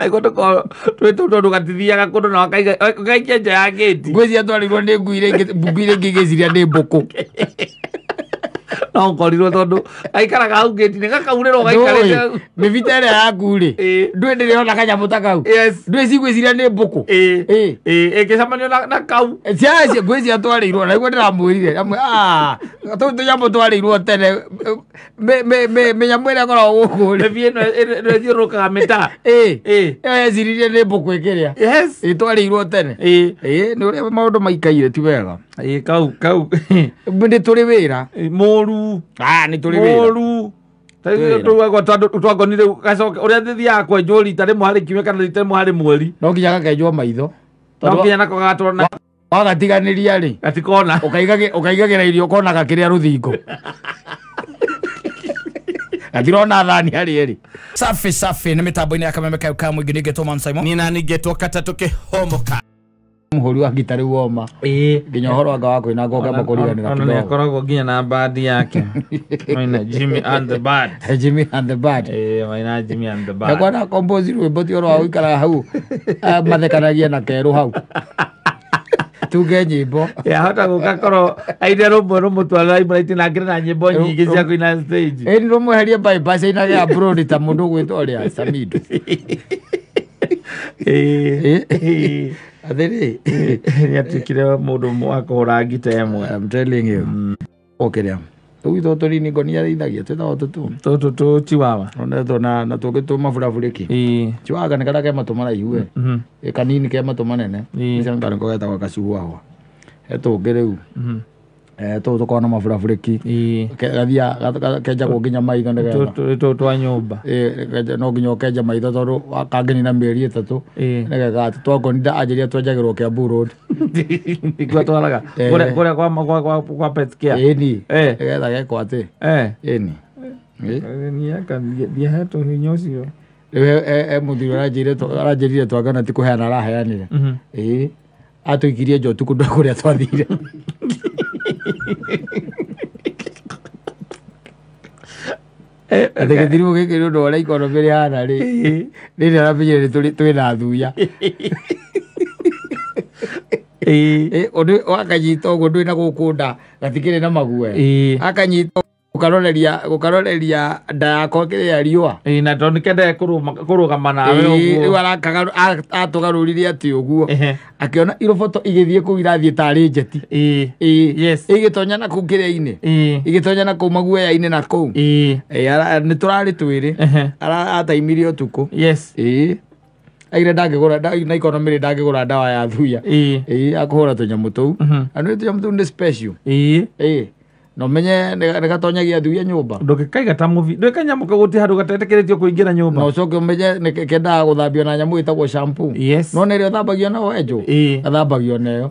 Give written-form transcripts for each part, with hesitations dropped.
na ikoto ko tweto ndo gatithiaga kundu na wakaikia nja ya gate ngwezi atwarirwo ni nguire ngigiciria ni mbuku no korirwo tondu aikaraga hau gate ni gakauriro gaikarite mivita ĩrĩa yaku rĩ ndwendere ona kanyamu ta kau ndwĩcigwĩciria nĩ mbũkũ ĩngĩcamanio na kau ciacio ngwĩci atwarĩirwo na nĩguo ndĩramwĩrire tũu tũnyamũ twarĩirwo tene mĩnyamũ ĩrĩa ĩkoragwo gũkũ rĩ ĩno ĩthiũrũrũkaga mĩtaa ĩyo yeciririe nĩ mbũkũ ĩkĩrĩa twarĩirwo tene nĩ ũrĩa maũndũ maikaire ti wega kau nĩ tũrĩ wĩra mũru nĩ tũrĩ wĩra mũru twagonire gacoke ũrĩa thithiaga kwenjwo rita rĩmwe harĩ kiumia kana rita rĩmwe harĩ mweri no nginya gakenjwo maitho no nginya nako gagatwarwo wagatiganĩria rĩ gatikona ũkaigagĩra irio ũkonaga kĩrĩa rũthingo gatirona thani harĩ rĩ safi nĩ mĩtambo-inĩ ya kameme kau ka mũingĩ nĩngetwo Man Simon ni nani ngetwo kata tũkĩhomoka mũhũri wa gita rĩu woma nginya ũhoro wanga wa kũina ngoka makũriganĩra kidogo ona nĩakoragwo nginya na bandi yake maina Jimmy and the Bad maina Jimmy and the Bad ekwana compose rwĩmbo ti ũhoro wa gũikara hau mathekanagia na kerũ hau tuge nyĩmbo yahota gũgakorwo aine rũmwe twarĩra imũraiti nangĩrĩ na nyĩmbo nyingĩ cia kũina stage ĩni rũmweherie bypass ainage abroad ta mũndũ gwĩtwo ũrĩa Samido athiri niatikire mũndũ wa kũhũra ngita ĩmwe I'm telling you okĩrĩa tũgitwo tũrini ngonia rĩithagia twĩtagwo tũtũ chiwawa onetwo na tũngĩtũma burabũrĩki chiwaga nĩ karĩa ke matũ maraihu kanini ke matũ manene nĩcio nĩko getagwo gacuguahwa he tũngĩ rĩu tũu tũkorwo na maburabũrĩki gathia kenjagwo nginya maitho tũ twa nyũmba no nginya ũkenja maitho tondũ kangĩnina mĩeri 3 nĩgetha twakonida anjĩria twenjagĩrwo Kiambu Road nĩkuo twaraga kũrĩa kwa pet care ĩni nĩgetha gekwo atĩ ĩni thiahetwo hinya ũcio rĩu mũthuri aranjĩrire twangana ti kũheana araheanire atũikirie njotu kũndũ kũrĩa twathire Ategethirimu gĩkĩ nĩ ũndũ wa ũrĩa ikonomĩ rĩhana rĩ rĩrĩ aramenyire twĩna thuya wakanyita ũguo ndwĩna gũkũnda gatikĩrĩ na maguoya akanyita gũkaroreria nda yakwa kĩrĩa riũa na tondũ nĩkendaga kũrũgama nawe rĩu atũgarũrire atĩ ũguo akĩona iroboto igĩthiĩ kũu irathiĩ tarĩ njeti igĩtonya na kũu kĩrĩa-inĩ igĩtonya na kũu maguoya-inĩ na kũu nĩ tũrarĩ twĩrĩ ataimire ũtukũ aire ndangĩgũra na ikonomĩ ndangĩgũra ndawa ya thuya akũhũra tũnyamũ tũu na nĩ tũnyamũ tũu nĩ special no menye nĩgatonyagia thuya nyũmba ndũgĩkaiga ta movie ndũgĩkanyamũ gũtĩ handũ gatetĩkĩrĩtio kũingĩra nyũmba no ũcoke ũmenye kendaga gũthambio na nyamũ ĩtagwo shampoo no nĩ ĩrĩa ũthambagio nayo enjũ athambagio nayo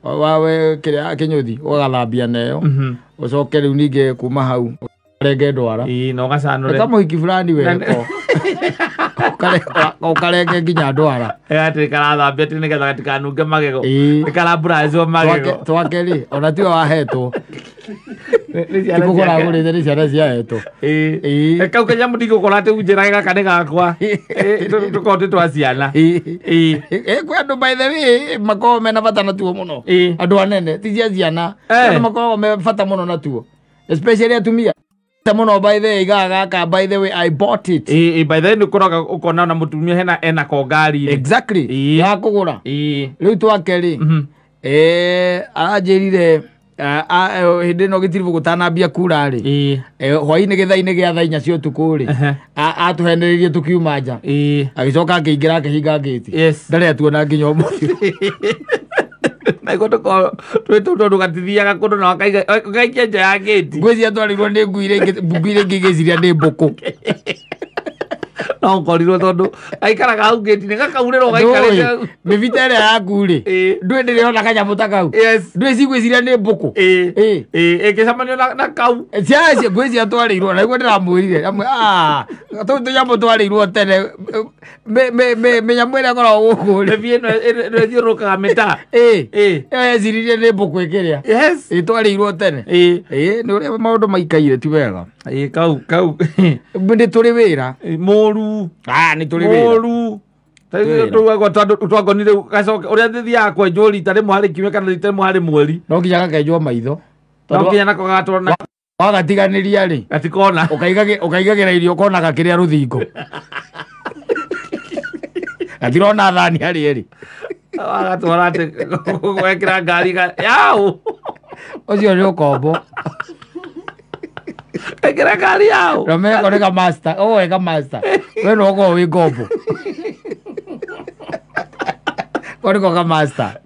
wawe kĩrĩa kĩnyũthi ũgathambia nayo ũcoke rĩu ningĩ kuma hau ũkarenge ndwara na ũgacanũre kamũhiki fulani weko ũkarenge nginya ndwara atĩ karathambia atĩ nĩgetha gatikanunge magego nĩkaramburacio magego twake rĩ ona tiwe wahetwo tikũgũragũrĩte nĩ ciana ciahetwo kau kanyamũ ndigũkora atĩ unjĩrage gaka nĩ gakwa tũkorwo tĩ twa ciana kwĩ andũ by the way makoragwo mena bata natuo mũno andũ anene ti cia ciana andũ makoragwo me bata mũno natuo especially atumia Tamono by the way gaka by the way I bought it. By the way nĩũkoraga ũkona na mũtumia ena kongari. Exactly. Ya kũgũra. Rĩu twake rĩ. Aranjĩrire hĩndĩ ĩno gĩtiribũ gũtanambia kura rĩ. Hwaĩ-inĩ gĩthaa-inĩ gĩa thaa 4 cia ũtukũ rĩ. Atũhenereirie tũkiuma nja. Agĩcoka akĩingĩra akĩhinga gate. Ndarĩ atuona nginya ũmũthĩ. Na ikoto ko twĩtũndũ gatithiaga kũndũ na wakaikia nja ya gate ngwĩci atwarirwo nĩ nguire ngigĩciria nĩ mbũkũ no korirwo tondũ aikaraga hau gate nĩ gakaurĩrwo gaikarĩte mĩbita ĩrĩa yaku rĩ ndwendere ona kanyamũ ta kau ndwĩcigwĩciria nĩ mbũkũ ĩngĩcamanio na kau ciacio ngwĩci atwarĩirwo na nĩguo ndĩramwĩrire tũu tũnyamũ twarĩirwo tene mĩnyamũ ĩrĩa ĩkoragwo gũkũ rĩ ĩno ĩthiũrũrũkaga mĩtaa ĩyo yeciririe nĩ mbũkũ ĩkĩrĩa twarĩirwo tene nĩ ũrĩa maũndũ maikaire ti wega kau nĩ tũrĩ wĩra mũru moru ni tuli wira moru twagonire gacoke uria thithiaga kwenjwo rita rimwe harĩ kiumia kana rita rimwe harĩ mweri no nginya gakenjwo maitho no nginya nako gatwarwo wagatiganĩria rĩ gatikona ũkaigagĩra irio kona gakĩrĩa rũthingo gatirona thani harĩ rĩ wagatwara atĩ gwekĩra ngari yaũ ũcio nĩ ũkombo ekĩra ngari yaũ Romeko nĩ kamasta ũĩ kamasta we no ũkorwo wĩ ngombo Koriko ka master.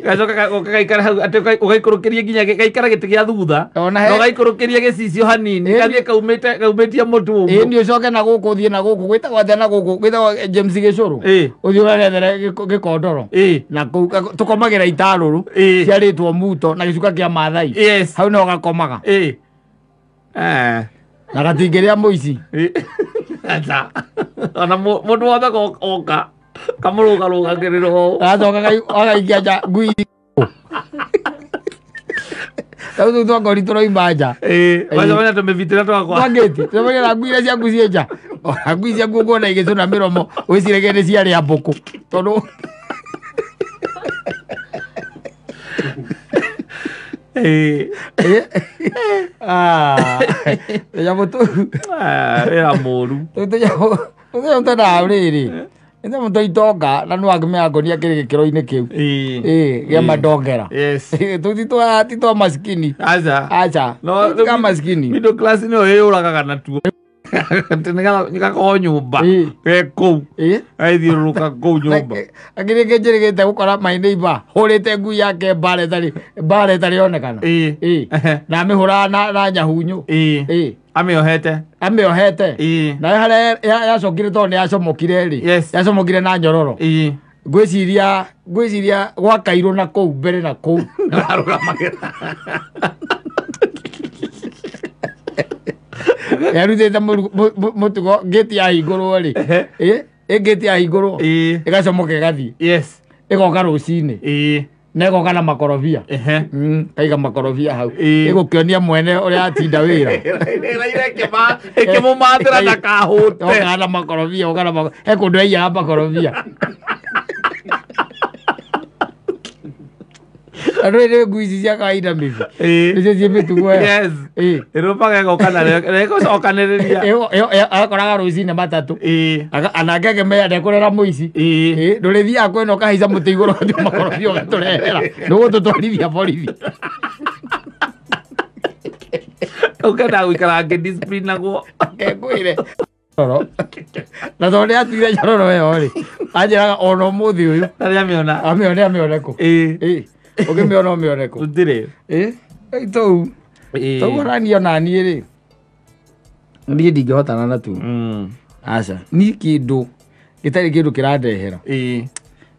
Gacoka gaikara hau ati ugaikũrũkĩria nginya gaikara gĩtĩ gĩa thutha. No gaikũrũkĩria gĩcicio hanini. Gathiĩ kaumetie mũtu ũguo. Ni ucoke na gũkũ ũthiĩ na gũkũ gwĩtagwo atĩa na gũkũ gwĩtagwo James Gĩcũrũ. Ũthiĩ ũrethere gĩkondoro. Na tũkomagĩra itarũrũ ciarĩtwo muto na gĩcuka kĩa Maathai. Hau no gakomaga. Na gatingĩrĩa mũici. Ona mũndũ wothe oka kamũrũga kĩrĩro agacoka agaikia nja ngui tau twakori tũroima nja wacamania tũmĩbitĩra twakwa twangĩti tũmenya ngui iria ciaku ciĩ nja ona ngui ciaku ũkuona igĩcũna mĩromo wĩcirage nĩ ciarĩa mbũkũ tondũ tũnyamũ tũu wĩra mũru tũnyamũ tũndaga rĩrĩ ĩno mũtũ itonga na nũ angĩmenya ngonia kĩrĩ gĩkĩro-inĩ kĩu gĩa mandongera tũtitwa maskini aca tika maskini middle class nĩyo ĩyũragaga natuo nĩgakorwo nyũmba gekũu aithiũrũrũka kũu nyũmba akĩrĩ kĩnjĩrĩgĩte gũkora my neighbor hũrĩte ngui yake mbara ĩtarĩ onekana na amĩhũraga na nyahunyũ amĩohete na harĩa yacokire tondũ nĩ yacomokire rĩ yacomokire na nyororo ngwĩciria gwa Kairũ na kũu mbere na kũu yarutĩte mũtugo ngĩti yahingũrwo rĩ ngĩti yahingũrwo ĩgacomoka ĩgathiĩ ĩgoka rũcinĩ na ĩgoka na makorobia kaiga makorobia hau ĩgũkĩonia mwene ũrĩa atinda wĩra ĩkĩmũmathĩra ndakahũte oka na makorobia he kũndũ aiyaga makorobia andũ ĩrĩ ngui ici cia kawaida mĩbi nĩcio ciĩ mĩtugo ĩrũpaga ĩgoka ĩgũcokanĩrĩria agakoraga rũcinĩ matatũ anake akĩmenya ndekũrera mũici ndũrĩthiaga kwĩna ũkahaica mũtĩ igũrũ ũgathiĩ makorobia ũgatũrehera nĩgũtũtwarithia borithi ũkendaga gũikara ngĩdiscipline naguo ngĩkwĩre na tondũ nĩ atuire nyororo ĩyo rĩ anjĩraga ona ũmũthĩ ũyũ amĩone kũ ũkĩmĩona ũmĩone kũ ndĩrĩ tũu arania naniĩ rĩ niĩ ndingĩhotana na tu aca niĩ kĩndũ gĩtarĩ kĩndũ kĩrandehera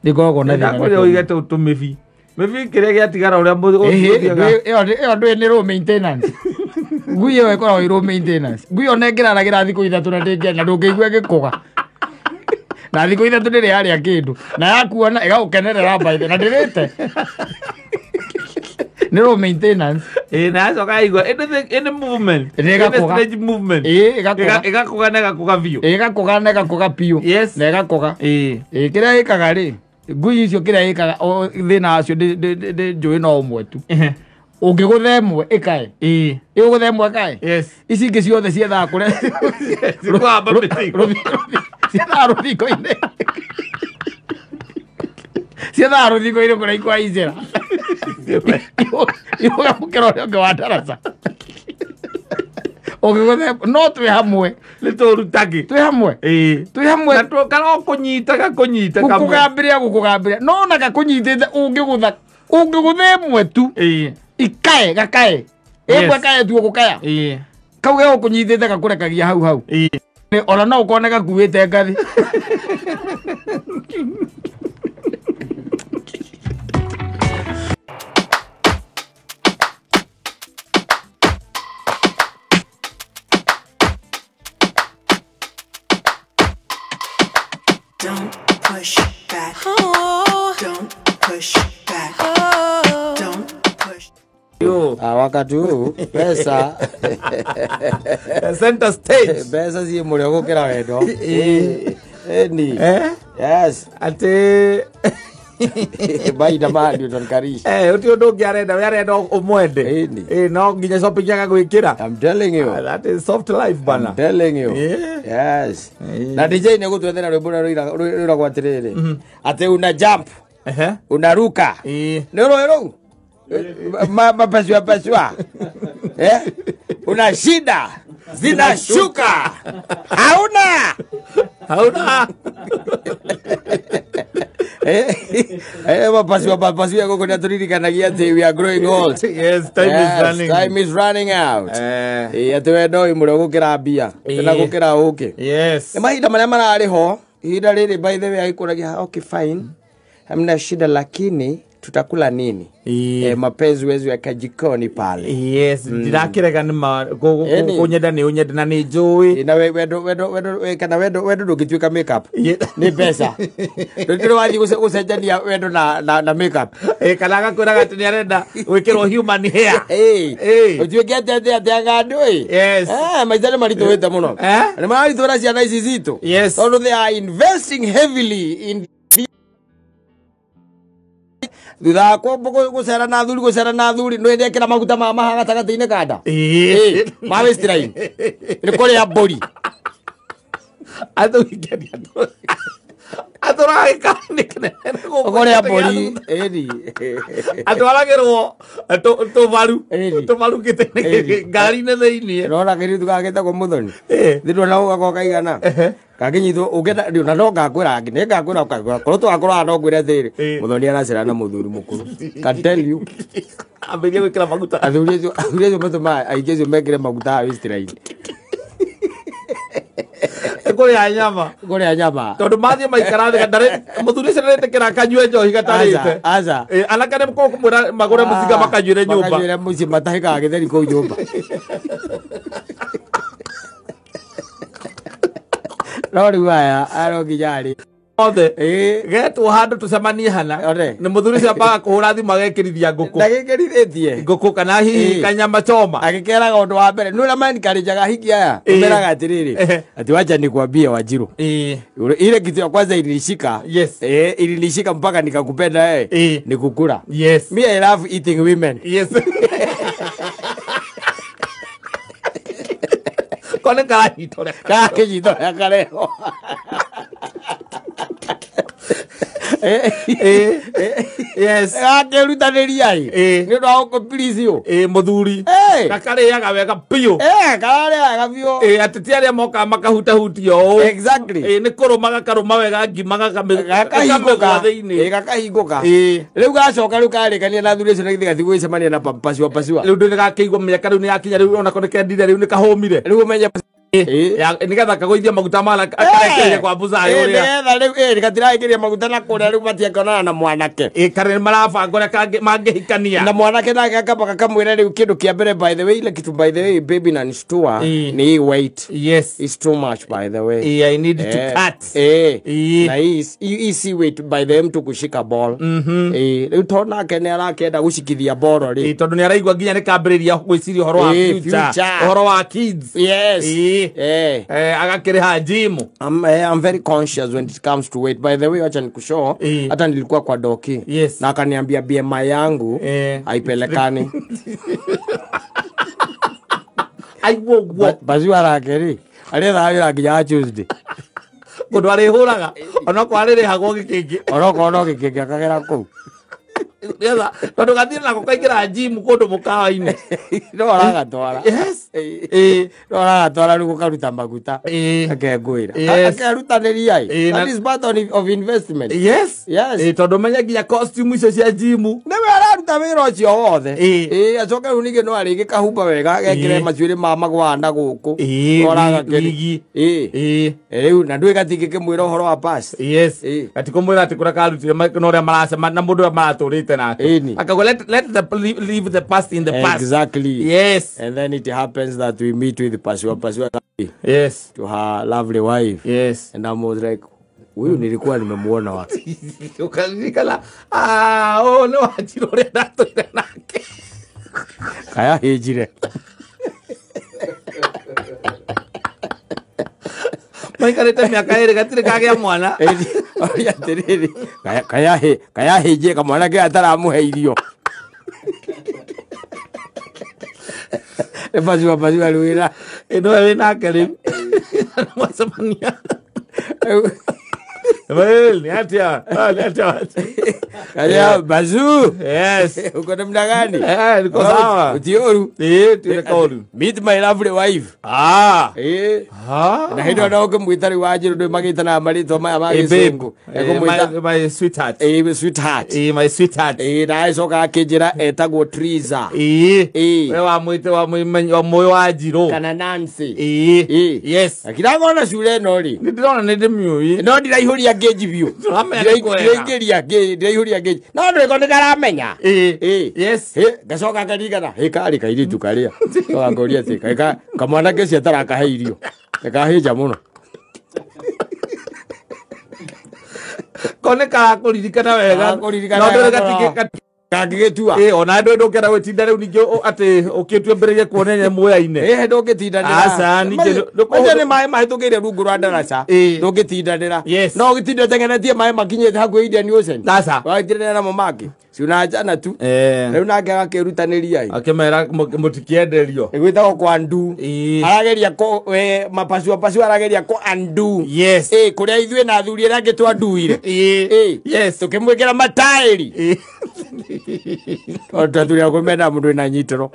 nĩngoragwo na thĩna ũigĩte tũmĩbi mĩbi kĩrĩa gĩatigara ũrĩa ĩyo ndũĩ nĩ low maintenance ngui ĩyo ĩkoragwo ĩ low maintenance ngui ona ĩngĩraragĩra thikũ ithatũ na ndĩngĩenda ndũngĩigua ĩgĩkũga na thikũ ithatũ ndĩrĩ yarĩa kĩndũ na yakuona ĩgagũkenerera mbaithe na ndĩrĩte nĩ low maintenance na yacoka yaigua ĩnĩ movement ĩgakũga movement ĩgakũga na ĩgakũga biũ ĩgakũga na ĩgakũga biũ na ĩgakũga kĩrĩa ĩkaga rĩ ngui icio kĩrĩa ĩkaga thĩna wacio njũĩ no ũmwe tu ũngĩgũtha ĩmwe ĩkae ĩgũgũtha ĩmwe ĩkae ici ingĩ ciothe ciethaga kũrĩa ciethaga rũthingo-inĩ ciethaga rũthingo-inĩ kũrĩa ikwaicĩra iũgamũkĩra ũrĩa ũngĩ wa ndaraca ũngĩgũtha no twĩ hamwe nĩ tũrutage twĩ hamwe kana kũnyita gũkũgambĩrĩra no na gakũnyitĩte ũngĩgũtha ĩmwe tu ikae gakae ĩmwe kae tu ũgũkaya kau gegũkũnyitĩte gakũrekagia hau ona no ũkone gakuĩte ngathĩ Don't push back. Don't push back. Don't push. wakati huu pesa center stage pesa zi mulio gukira wendo ni yes ate baida mali utonkarish uti undu ngiarenda umwende no nginya shopping yaka gwikira. I'm telling you that is soft life bana. I'm telling you yes na DJ ne gutwethera rwimbo rwira gwatiriri ate una jump unaruka nero mapaswa una shida zinashuka hauna mapaswa yako kuna turirikanagia ati we are growing old. Yes, time is running out. Ate no imure gukira mbia na gukira uke. Yes, mahinda maria marari ho ihinda riri by the way aikuragia okay fine hamna shida lakini tutakula nini? Mapenzi wezu ya kajikoni pale. Yes, ndirakirega nima kunyenda ni unyenda na ni njui. Na wedo ndugituika makeup. Ni pesa. Ndiro wathi gucenjania wedo na makeup. Kana gakwiraga ati ni arenda gwikirwo human hair. Utuike ate angandu Yes. maitane marito wete muno. Ni marito ra ciana ici citu. Yes. So they are investing heavily in Duda ko gusera na thuri no endekera maguta ma gatagateine kanda ma westirain ni kore ya bori ado ikeni adora ikanikene kore ya bori adoragirwo to varu kitene ngari ne theini no na kiri tukageta ko muthoni thindo na ugako kaigana kaginyitwo ugenda ndio na no ngakwira ngine ngakwira korwo twakora no ngwire thiri muthoni aracira na muthuri mukuru can tell you ambege gwikira maguta athuri matuma aigezo mekire maguta westirain kore anyama tondu mathie maikarathi gandare muthuri cerete kira kanywe njohi gatarite aza alakane ko kumura magure musiga makanyure nyumba makanyure muci matahika githeri ko nyumba Rori waya arogijari othe getu handu tucemanie hana ni muthuri cia baga kuhura thimu agekirithia nguku ndagikirithie nguku kana hihi kanyama choma agikeraga undu wa mbere nura mani karijaga hiki aya umeraga atiriri ati wacha nikwambie Wanjiru ile kitu ya kwanza ilinishika ilinishika mpaka nikakupenda ni kukula. Yes, me I love eating women. Yes. Kone karahitore kareo yes akerutanĩria nĩ ũndũ wa gũkũpirizio mũthuri gakarĩaga wega piũ kararĩaga biũ ateti arĩa moka makahutahutio ũũ exactly nĩ kũrũma gakarũma wega ngima gakahingũka gakahingũka rĩu gacoka rĩu karĩkania na thuri icio na githĩ gathi gwĩcemania na pasua rĩu ndĩ gakĩigua mĩaka rĩu nĩ yakinya rĩu ona kone kendire rĩu nĩ kahũmire rĩu ũmenye nigetha kagoithia maguta mala akarekeria kwa buzayo uria riu gatiraikeria maguta na kuria riu matiakonana na mwanake kare marabanga uria mangihikania na mwanake nake akamba kamwira riu kindu kia mbere by the way ile kitu by the way baby na nistua ni weight. Yes, it's too much by the way. I need to cut na easy weight by the mtu kushika ball riu tona kene arakenda gushikithia ball ri tondu ni araigwa nginya ni kambiriria gwiciria uhoro wa future uhoro wa kids. Yes. Agakiriha gym. I'm very conscious when it comes to weight. By the way, wacha nikushow hata nilikuwa kwa doki na akaniambia BMI yangu haipelekani. Aiwo bazi warakeri aretha wira nginya Tuesday mundu arihuraga ona kwarire hagwo gikingi ono gikingi akagera ku yeza tondu gathire nako kaingira gym kundu mukawa-ini no aragatwara. Yes, no aragatwara riu gukaruta maguta akengwira akerutanĩria that is part of investment. Yes, tondu menya nginya costume icio cia gym niwe araruta wĩra ũcio wothe acoke rĩu ningĩ no arĩgĩ kahumba wega gekĩre macuĩrĩ ma magwana gũkũ oragakĩrigi rĩu na ndũĩ gatingĩkĩmwĩra ũhoro wa pass. Yes, gatikũmwĩra atĩ kũrĩa karutire no ũrĩa maracema na mũndũ ũrĩa maratũrĩte nake akago let leave the past in the past. Exactly. Yes, and then it happens that we meet with Pasua yes to her lovely wife. Yes, and I was like huyu nilikuwa nimemuona wapi ukanikala no Wanjiru ũrĩa ndatũire nake kaya hejire maikarite miaka iri gatire kagea mwana oya tiriri kaya heje kamwana ke ataramuhe irio Epazua luira eno wena kale mwasamania well niatia kaya bazu yes uko namna gani niko sawa utioru tunakoru meet my lovely wife na hindo ndo kumwitari wajiru ndo magita na marito magizungu my sweetheart my sweetheart na isoka akijira etagwo Triza we wa mwite wa moyo wajiru kana Nancy yes akiragona shule no ri ndirona nende myui no ndiraihuri geji biu ndiraihuri geji no ndiko ndaramenya yes gacoka karigana kari kairitu karia so ngoria tika kamwana kesi ataraka heirio kahinja muno kone ka kuririkana wega no ndiragatike kagigetua ona ndo kera wetinda riu ningio ati ukitwe mbere kuonenya muoya-ine ndungitindanira asa ninge ndukone mai tukire rungu rwa ndaraca ndungitindanira no gitinda tengenetie mai makinyete hakuhi Indian Ocean asa wagitindanira na mamaki Suna jana tu. Riu nake agakirutaniria i. Akimera mutikienderio. Igwitagwo kwa ndu. Arageria ko pasu arageria ko andu. Yes. Kuria ithue na athuri era ngitwa nduire. Yes. Tukimwikira matairi. Otathuri akomena mundu ina nyitoro.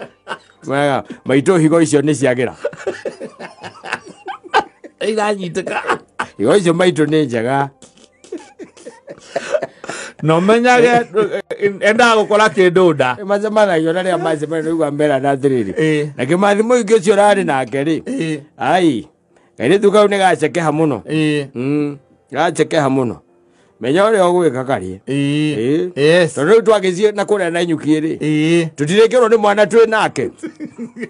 Wega maito higo icio ni ciagira. Ira nyitaka. Higo icio maito ni njega. No menyage enda gukora kinduda mazamana yona ria mazamana igwa mbera na thiriri na kimathimo ingĩ cio rari nake ri ai kaire tukau ne gacekeha muno gacekeha muno menya uri ogwika kari yes tondu twagizie na kuria na nyuki ri tutirekero ni mwana twi nake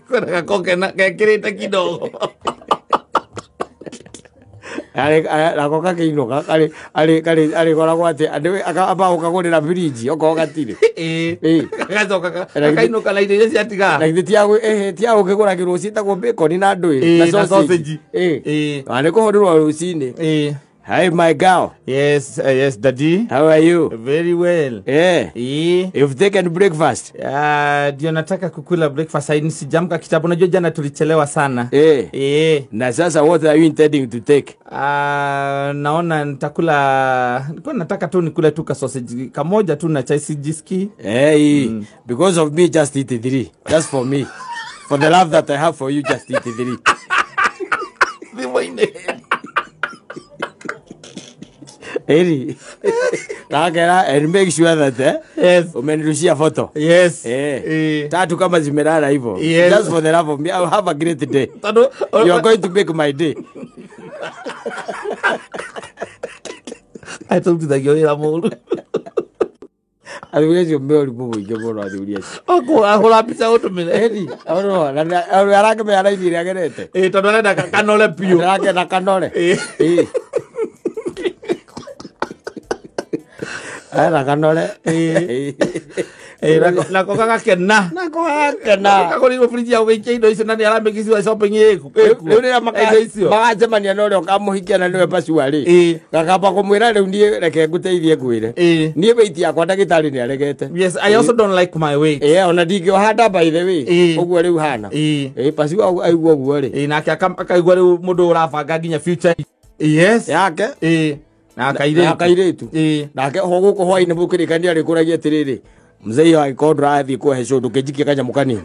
kora koke na kekirite kidogo Akoka kino ali kora kwate ande aba ukagorera fridge oko gatire gazoka kaino kala ide cia tiga na ide tiago tiago kigora kiruci ta go bacon na ndui na sausage ane ko hodirwa rucini Hi my girl. Yes, yes daddy. How are you? Very well. You've taken breakfast? Ndio nataka kukula breakfast. Haini sijamka kitabu. Najua jana tulichelewa sana. Na sasa what are you intending to take? Naona nitakula, nilikuwa nataka tu nikule tu ka sausage kamoja tu na chai sijiski. Because of me just eat 3. Just for me. For the love that I have for you, just eat 3. Eri. Kakera and make sure that yes. Umenirushia photo. Yes. Tatu kama zimerara hivyo. Yes. Just for the love of me. I will have a great day. You are going to make my day. I told you that you're a mole. Aliwezi umeori bubu igebo athuria. Akola pizza automile. Eri. Oro na arake me ara ithire agerete. Tondu arenda kanole piu. Arake na kanole. Ara kanole. Na koka kena. Na koka kena. Kakori mo friji ya weche indo icio nani aramekisiwa shopping yeku. Riu ria magacemania no rio kamuhikia na niwe pasu ari. Gakamba kumwira riu nie reke nguteithie ngwire. Nie weight yakwa ndagitari ni aregete. Yes, I also don't like my weight. Ona ndingio handa by the way. Uguo riu hana. Pasu aigua guo ri. Nake akaigua riu mundu urabanga nginya future. Yes. Yake. Na kairetu nake hoguko hwaine bukirikania ri kuragia tiriri mzee wa ikodra athi ko hesho ndukijikia kanya mukani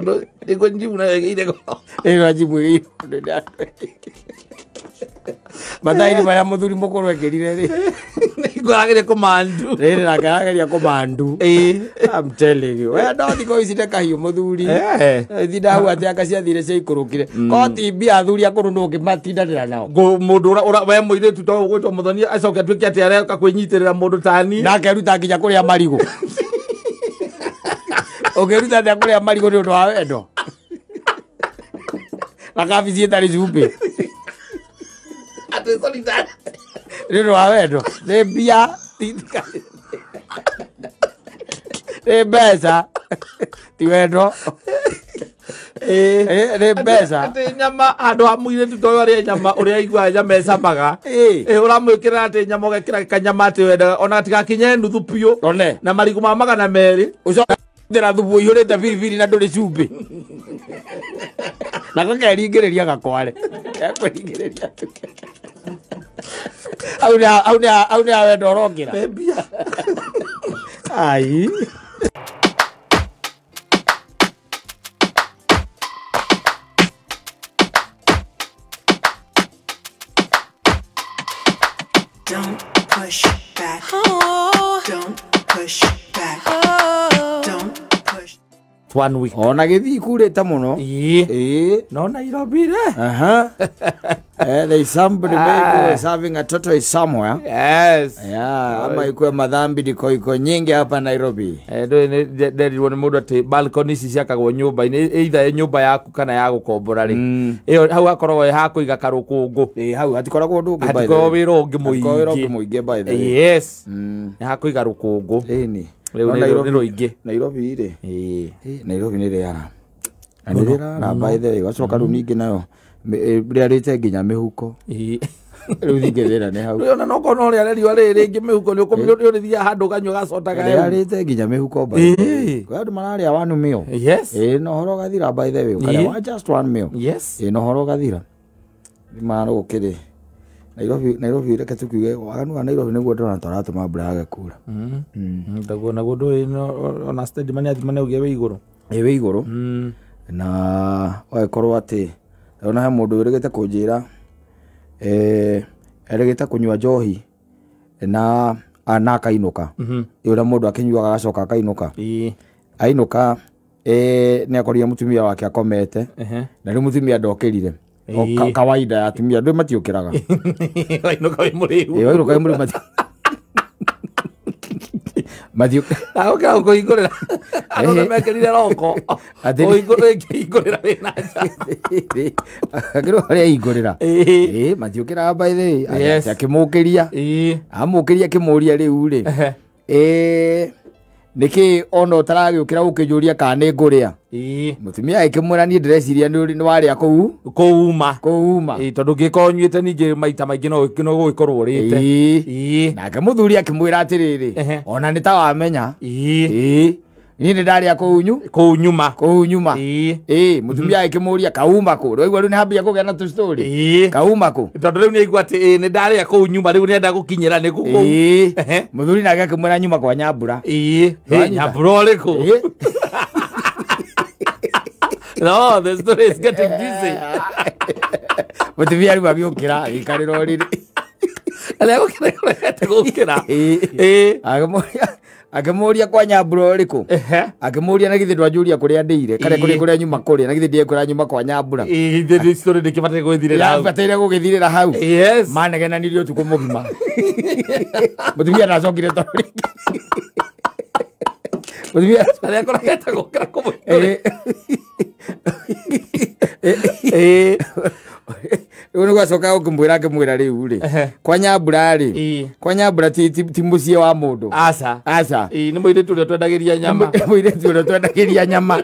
ndo iko njimu na ile ko wajibu hiyo Madairi maya muthuri mukuru ekirire ri igoragire komandu riri nakageria komandu I'm telling you we don't go isite kahiu muthuri thida hu ati akaciathire cia ikurukire ko tibi athuri akuru nduki matindadira nao go mundu ura we muire tu to gwitwo muthoni acoke twiki ati areka kwinyitirira mundu tani nake ruta nginya kuria marigo ogeruta nda kuria marigo ni undu wa wendo akabicie tari zupe ate solidar Rino a wendo, de bia titika. Beza. Tiwendo. Beza. Ate nyama andu amuire tutoyo ri nyama uri aigua nyama ecamaga. Uramwikira ati nyama ugekira kanyama ati wenda ona tigakinye nuthu piu. Na marigu ma magana meri. Ndira thubu ihurite biribiri na nduri cumbi. Na gakeringiriria gakware. Gakwingiriria tuke. Au ni awendo rokira. Ai. Don't push back. Oh. Don't push back. Oh. Don't push. 1 week. Ona githi kurita muno. No Nairobi re. There is somebody maybe was having a total somewhere. Yes. Yeah, ama ikuwe madhambi iko nyingi hapa Nairobi. Ndio ni mundu ati balcony ciakagwo nyumba ini either nyumba yaku kana ya gukombora ri. Iyo hau akorwo ha kuiga karukungu. Hau atikoragwo undu ungi by the way. Atiko wira ungi muingi by the way. Yes. Ha kuiga rukungu. Ni. Nairobi ire. Nairobi ni riara. Na by the way wacoka ru ningi nayo. Ria rite nginya mihuko. Riu thingirira ni hau. Ona no kono ria riu ari ngi mihuko ni ukumithia handu ganyu gacotaga. Ria rite nginya mihuko by. Kwa andu mararia one meal. Yes. No horo gathira by the way. Ukara just one meal. Yes. No horo gathira. Ni maro gukiri. Nairobi reke tukiuge waganu wa Nairobi niguo ndona taratuma mbura yage kura. Ndaguo na gundu ona steady mani athimane ugie we iguru. We iguru. Na wakorwo ati ona he mundu uregete kunjira eregete kunywa njohi na akainuka. Ura mundu akinyuaga agacoka akainuka. Ainuka ni akoria mutumia wake akomete. Na riu mutumia ndokirire. Kawaida ya atumia ndio matiukiraga. Wainuka we muriu. Wainuka we muriu Mathiu. Oka ukoigorera. Ano mekirire roko. Uigorera wina nja. Akiro ari igorera. Mathiu kira by the way. Akimukiria. Amukiria kimuria riu ri. Niki ono taragiukira ukijuria kana nguria. Mutumia ikimwira ni ndreciria ni waria kuuma. Tondu ngikonyuite ningi maita maingi no gugikorwo rite. Na akamuthuri akimwira atiriri ona ni ta wamenya. Ni ndaria kuunyuma. Mutumia ikimuria kauma ku. Rĩu ni hambia kugea na tu story. Kauma ku. Tondu riu ni igua ati ni ndaria kuunyuma riu ni enda gukinyira ni ku. Muthuri nake akimwira nyuma kwa Nyambura. Nyambura uriku. No, the story is getting busy. Mutumia riu agiukira ikariro riri. Alego gukira. Akamuria kwa Nyambura uriku. Akamuria na githi ndwanjuria kuria ndire kare kuria nyuma kuria na githi ndie kuria nyuma kwa Nyambura. The story ndikibate gwithirira hau. Bataire gugithirira hau. Yes. Manegenanirie utuku mugima. Mutumia ndacokire tori. Mutumia alego gukira kumu. Uno gwacoka ukimwira riu ri kwa Nyambura ri kwa Nyambura ti mucie wa mundu aca ni muiritu uria twendagiria nyama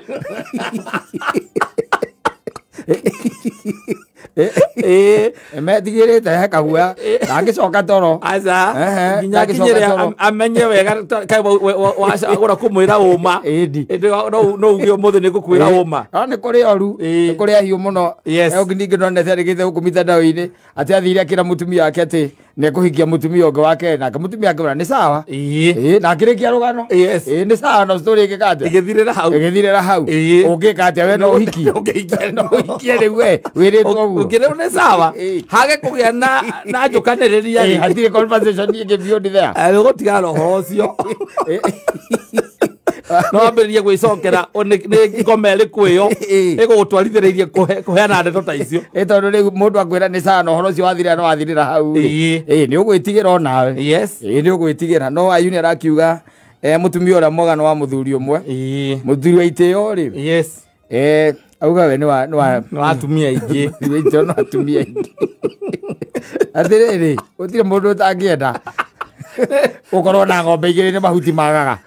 metigirite hekagua angicoka toro aca nginya kinyire amenye wega agura kumwira uma no uge umuthi ni gukwira uma ni kuri oru ni kuri ahiu muno ngingi no netherigite ukumita ndawi-ini ati athire akira mutumia wake ati ne kuhikia mutumia ungi wake na mutumia akibura ni sawa na akirikia rugano ni sawa no story ikikate igithirira hau ungika ati we no uhikie riu we wiritwo ukire ne sawa hage kugia na njukaniriria hatire conversation ingi beyond there gutigara uhoro ucio no ambiririe gwicokera ni ngome rikuyo igugutwarithiririe kuheana ndeto ta icio tondu riu mundu akwira ni sawa no horo ucio wathirira no wathirira hau ni ugwitigira onawe ni ugwitigira no ayuni arakiuga mutumia uria mwega no wa muthuri umwe muthuri wa itio ri auga we ni atumia ingi no atumia ingi atiriri utire mundu utangienda ukorwo na ng'ombe igiri ni mahuti magaga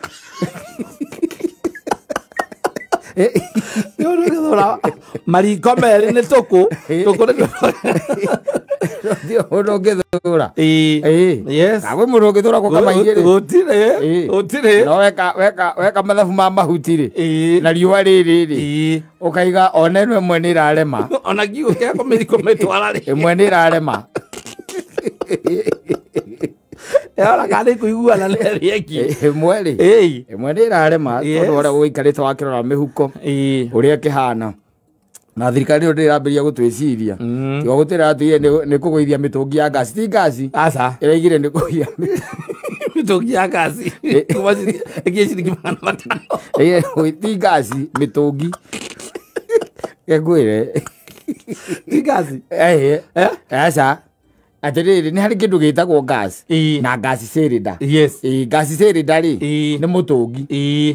Yo no githura mariko meri ni tuku Ndio ono githura. Yes. Kawe muno githura ko kama igere. Utire. No weka mathabu ma mahutire. Na riua riri. Ukaiga ona eno mwe ni rarema. Ona gigo kia ko miriko metwara ri. Mwe ni rarema. Ela kale kuiguana leri eki. Mweri. Mwe ni rarema. Tondu ora guikarite wakirora mihuko. Uria kihana. Na thirikari ndo irabiria gutwiciria yo gutira atuye ni kuguithia mitungi ya gas ti gas asa iraigire ni kuguithia mitungi ya gas kumasi ekishiriki mana matano ti gas mitungi egwire ti gas asa atiriri ni hari kindu gitagwo gas na gas cylinder. Yes. Gas cylinder ri ni mutungi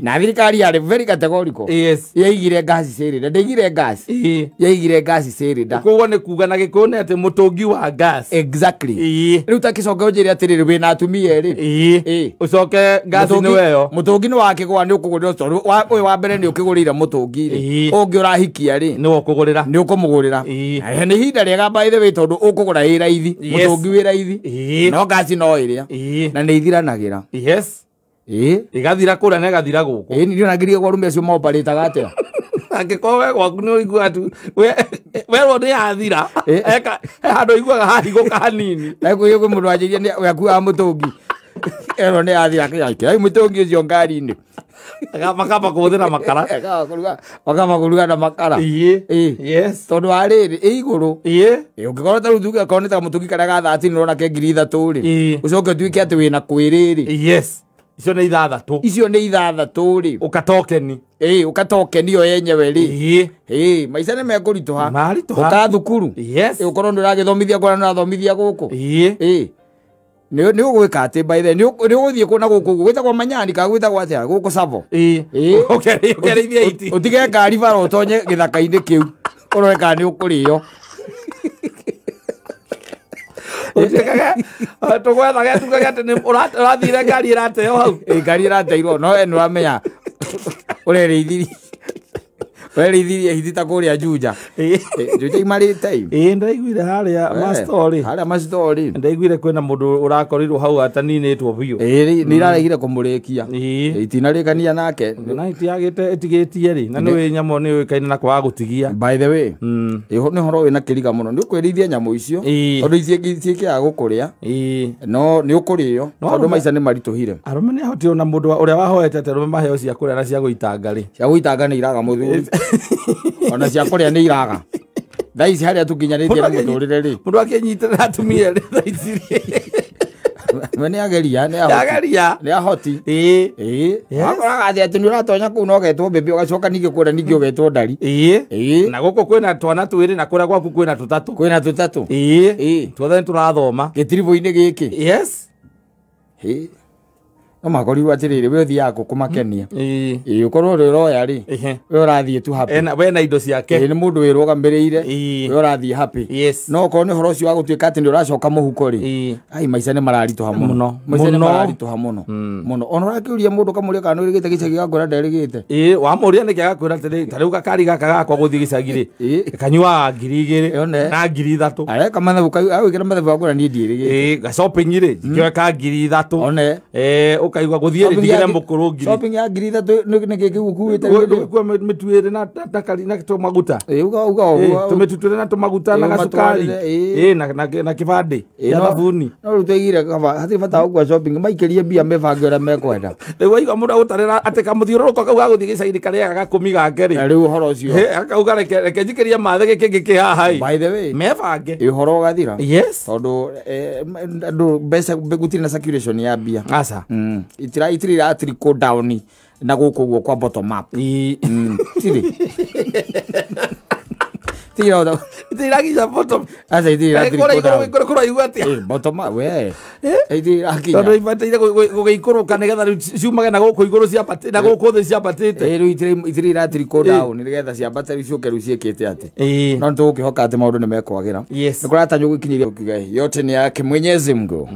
na thirikari yari very categorical. Yes. Yaigire gas cylinder ndigire gas yaigire gas cylinder koguo ni kuga na gikone ati mutungi wa gas. Exactly. Riu takicoka unjiri atiriri wina atumia ri ucoke gas ni weyo mutungi ni wakigwa ni ukugurira tondu wa mbere ni ukigurira mutungi ri ungi urahikia ri ni ukugurira ni ukumugurira ni hinda riega by the way tondu ukugura ira ithi mutungi wira ithi no gas no iria na ni ithiranagira. Yes. Igathira kura na igathira guku ni ngiria kwa rume acio maoparita gatia angikowe gwaku ni uigua tu we ro ni athira eka handu iguaga hahigoka hanini na kuyo mundu ajiria ni yakua mutungi ero ni athira kaya mutungi ucio ngari-ini makamba kuthira makara wakamba kuruga na makara. Yes. Tondu ariri iguru ungikorwo ta rutuge akorwo ta mutungi karia ga 13 urona ke 3,000 ri ucoke tuike ati wina kwiriri. Yes. Icio ni ithathatu. Icio ni ithathatu ri ukatokeni. Ukatokeni yo yenyewe ri maica ni mekurituha uka thukuru. Yes. Ukorwo nduragithomithia kwa na thomithia guku ni ugwika ati by the ni uguthie kuna guku gwitagwa manyani ka gwitagwa atia guku savo ukerithia iti utige ngari bara utonye githaka-ini kiu ureka ni ukurio tugwethaga tugaga ati urathire ngari irateo hau ngari irateirwo no enu ramenya urerithiri werithiri hithita kuria Juja Juja imari time ndaiguire haria mastori ndaiguire kwina mundu urakorirwo hau ataninitwo biu ni iraregire kumurikia itinarikania nake na itiagite etigitie ri na ni nyamo ni uikaine na kwa gutigia. By the way iho ni horo wina kiriga muno ni ukwirithia nyamo icio tondu icie ya gukuria no ni ukurio tondu maica ni marituhire arume ni ahoti ona mundu uria wahoete ati arume maheo cia kuria na cia guitanga ri cia guitanga ni iraga muthuri ona cia kuria ni iraga thaici haria tukinyanitie na muturire ri mundu akinyitira atumia ri thaici ni ageria ni ahoti akoraga athi ati ni uratonya kuu no getwo mbembe ugacoka ningi kuria ningi ugetwo ndari na guku kwina twana twiri na kuria gwaku kwina tutatu tuothe turathoma gitiribo-ini giki. Yes. No makorirwo atiriri we uthiaga kumakenia ukorwo uri roya ri we urathie tu happy we na indo ciake ni mundu wirugambiriire we urathie happy. No korwo ni horo ucio wa gutuika ati ni uracoka muhuko ri ai maica ni mararituha muno maica ni mararituha muno ona urakiuria mundu kamuria kana urigite gicagi gakura nderigite wamuria ni kiaga kwira ati tariu gakari gaka gakwa guthie gicagi ri kanyua 2,000 na 3,000 areka mathabu awikira mathabu akura ni ndirigite ga shopping ri ngioka 3,000 one ukaigwa guthie ndigire mbukuru ngiri shopping ya 3,000 ni giki gukuite kwa mituire na takari na tumaguta uga tumetutire na tumaguta na gasukari na kibande ya thabuni no rutegire kaba hati bata ugwa shopping maikirie bia mebange ora mekwenda riu aiga mundu utarira ati kamuthiururuko kau gaguthie gicaini karia gakumi gake ri riu horo ucio akauga reke njikiria mathe giki giki haha by the way mebange horo gathira. Yes. Tondu andu mbeca gutiri na circulation ya bia asa itiri trickle down na guku guo kwa bottom up tiri tiro itiragica bottom asa itira trickle down kura igwati bottom up we itira akinya tondu ibateire gugiikuruka nigetha ciumage na guku iguru cia pati na guku thi cia patite riu itira trickle down nigetha cia batari ciukeru ciekete ati no tukihoka ati maundu ni mekwagira ni kurata nyugu kinyiria yote ni yake Mwenyezi Mungu.